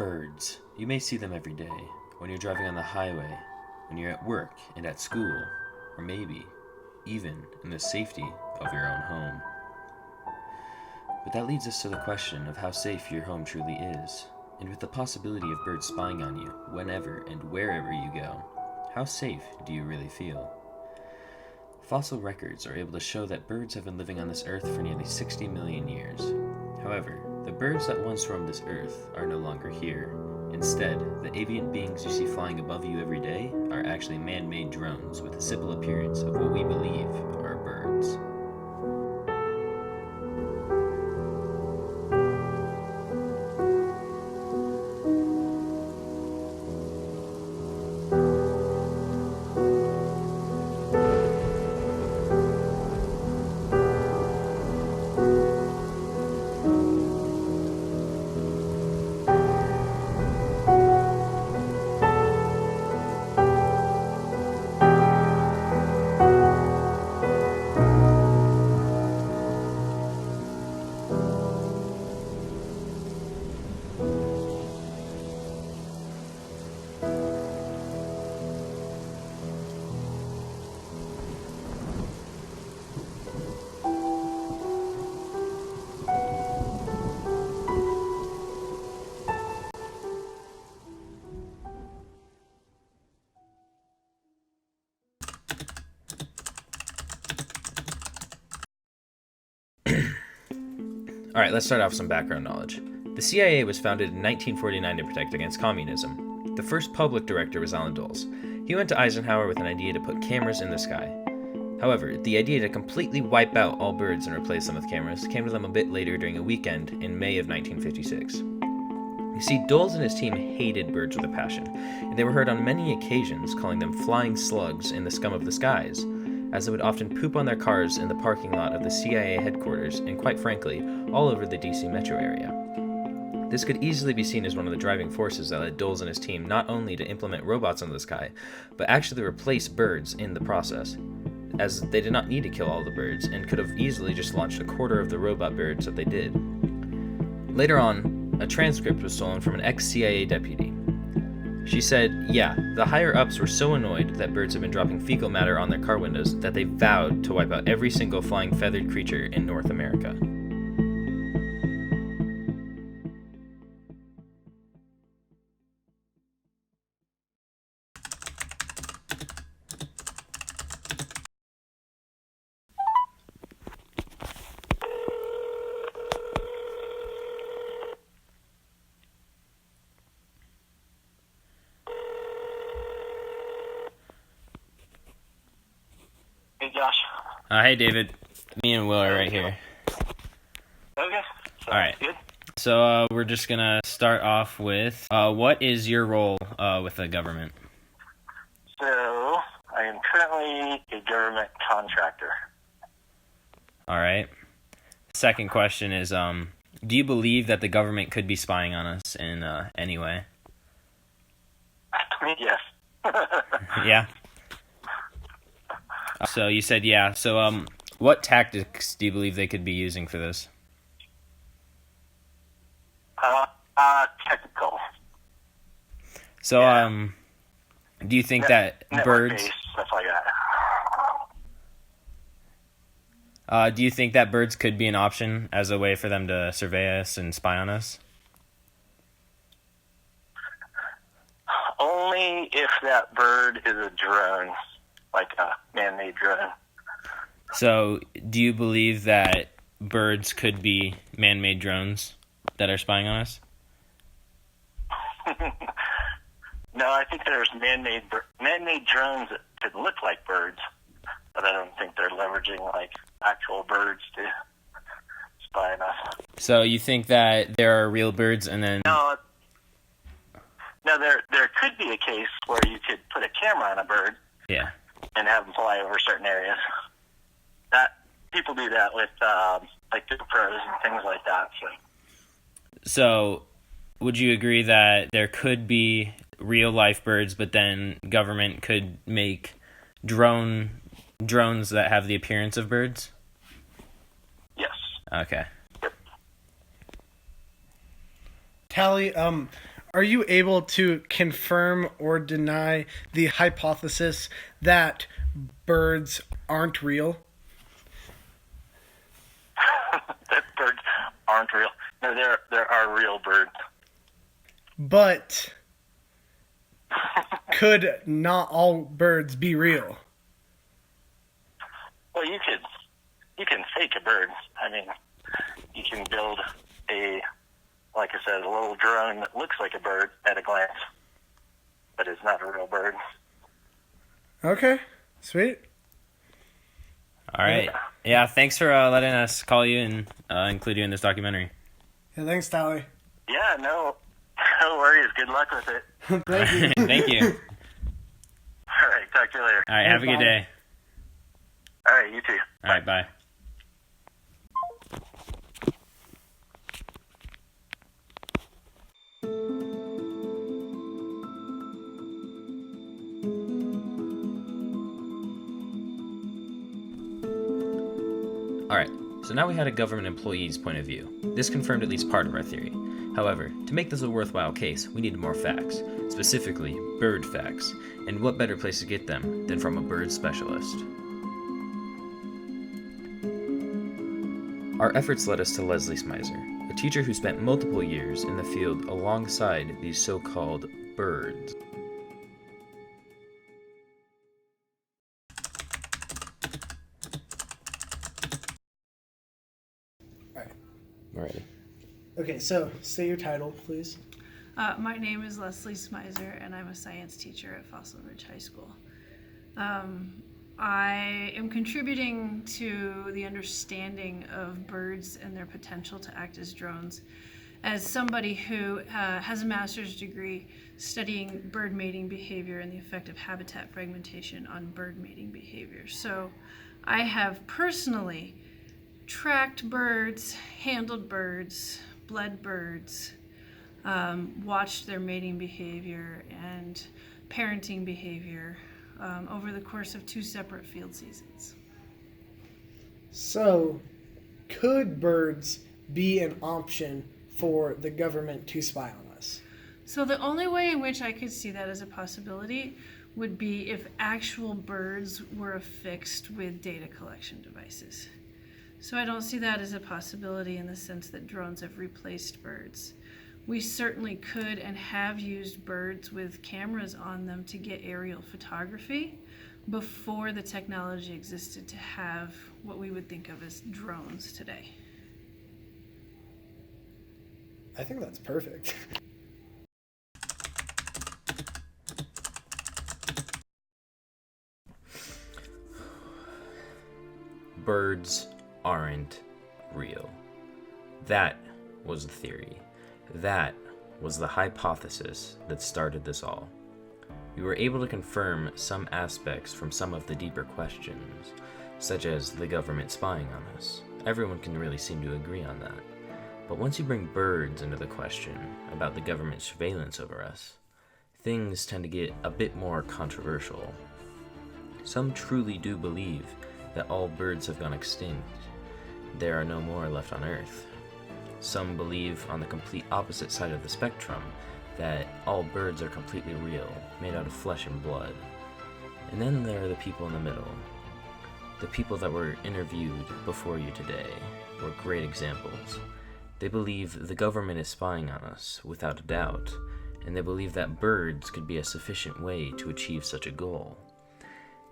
Birds. You may see them every day, when you're driving on the highway, when you're at work and at school, or maybe even in the safety of your own home. But that leads us to the question of how safe your home truly is, and with the possibility of birds spying on you whenever and wherever you go, how safe do you really feel? Fossil records are able to show that birds have been living on this earth for nearly 60 million years. However, the birds that once roamed this earth are no longer here. Instead, the avian beings you see flying above you every day are actually man-made drones with a simple appearance of what we believe are birds. Alright, let's start off with some background knowledge. The CIA was founded in 1949 to protect against communism. The first public director was Allen Dulles. He went to Eisenhower with an idea to put cameras in the sky. However, the idea to completely wipe out all birds and replace them with cameras came to them a bit later during a weekend in May of 1956. You see, Dulles and his team hated birds with a passion, and they were heard on many occasions calling them flying slugs in the scum of the skies, as they would often poop on their cars in the parking lot of the CIA headquarters and, quite frankly, all over the DC metro area. This could easily be seen as one of the driving forces that led Dulles and his team not only to implement robots in the sky, but actually replace birds in the process, as they did not need to kill all the birds and could have easily just launched a quarter of the robot birds that they did. Later on, a transcript was stolen from an ex-CIA deputy. She said, yeah, the higher-ups were so annoyed that birds had been dropping fecal matter on their car windows that they vowed to wipe out every single flying feathered creature in North America. Hey, Josh. Hey, David. Me and Will are right here. Okay. All right. Good. So we're just going to start off with, what is your role with the government? So, I am currently a government contractor. All right. Second question is, do you believe that the government could be spying on us in any way? Yes. Yeah? So you said yeah. So what tactics do you believe they could be using for this? Technical. So Yeah. do you think that birds? Network-based, stuff like that. Do you think that birds could be an option as a way for them to survey us and spy on us? Only if that bird is a drone, like a man-made drone. So do you believe that birds could be man-made drones that are spying on us? No, I think there's man-made drones that could look like birds, but I don't think they're leveraging like actual birds to spy on us. So you think that there are real birds and then... No, there could be a case where you could put a camera on a bird Yeah. and have them fly over certain areas. That people do that with like GoPros and things like that. So would you agree that there could be real life birds, but then government could make drones that have the appearance of birds? Yes. Okay. Tally, Are you able to confirm or deny the hypothesis that birds aren't real? That birds aren't real. No, there are real birds. But could not all birds be real? Well, you can fake a bird. I mean, you can build like I said, a little drone that looks like a bird at a glance, but it's not a real bird. Okay, sweet. All right. Yeah, thanks for letting us call you and include you in this documentary. Yeah, thanks, Tally. Yeah, no worries. Good luck with it. Thank you. Thank you. All right, talk to you later. All right, have a good Bye. day. All right, you too. All right, bye. Alright, so now we had a government employee's point of view. This confirmed at least part of our theory. However, to make this a worthwhile case, we needed more facts, specifically bird facts, and what better place to get them than from a bird specialist? Our efforts led us to Leslie Smizer, a teacher who spent multiple years in the field alongside these so-called birds. All right. Alrighty. Okay, so say your title, please. My name is Leslie Smizer, and I'm a science teacher at Fossil Ridge High School. I am contributing to the understanding of birds and their potential to act as drones as somebody who has a master's degree studying bird mating behavior and the effect of habitat fragmentation on bird mating behavior. So I have personally tracked birds, handled birds, bled birds, watched their mating behavior and parenting behavior over the course of 2 separate field seasons. So, could birds be an option for the government to spy on us? So the only way in which I could see that as a possibility would be if actual birds were affixed with data collection devices. So I don't see that as a possibility in the sense that drones have replaced birds. We certainly could and have used birds with cameras on them to get aerial photography before the technology existed to have what we would think of as drones today. I think that's perfect. Birds aren't real. That was the theory. That was the hypothesis that started this all. We were able to confirm some aspects from some of the deeper questions, such as the government spying on us. Everyone can really seem to agree on that. But once you bring birds into the question about the government's surveillance over us, things tend to get a bit more controversial. Some truly do believe that all birds have gone extinct. There are no more left on Earth. Some believe on the complete opposite side of the spectrum that all birds are completely real, made out of flesh and blood. And then there are the people in the middle. The people that were interviewed before you today were great examples. They believe the government is spying on us, without a doubt, and they believe that birds could be a sufficient way to achieve such a goal.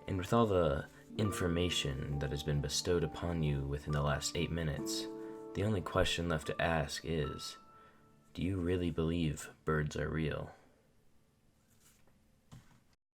And with all the information that has been bestowed upon you within the last 8 minutes, the only question left to ask is, do you really believe birds are real?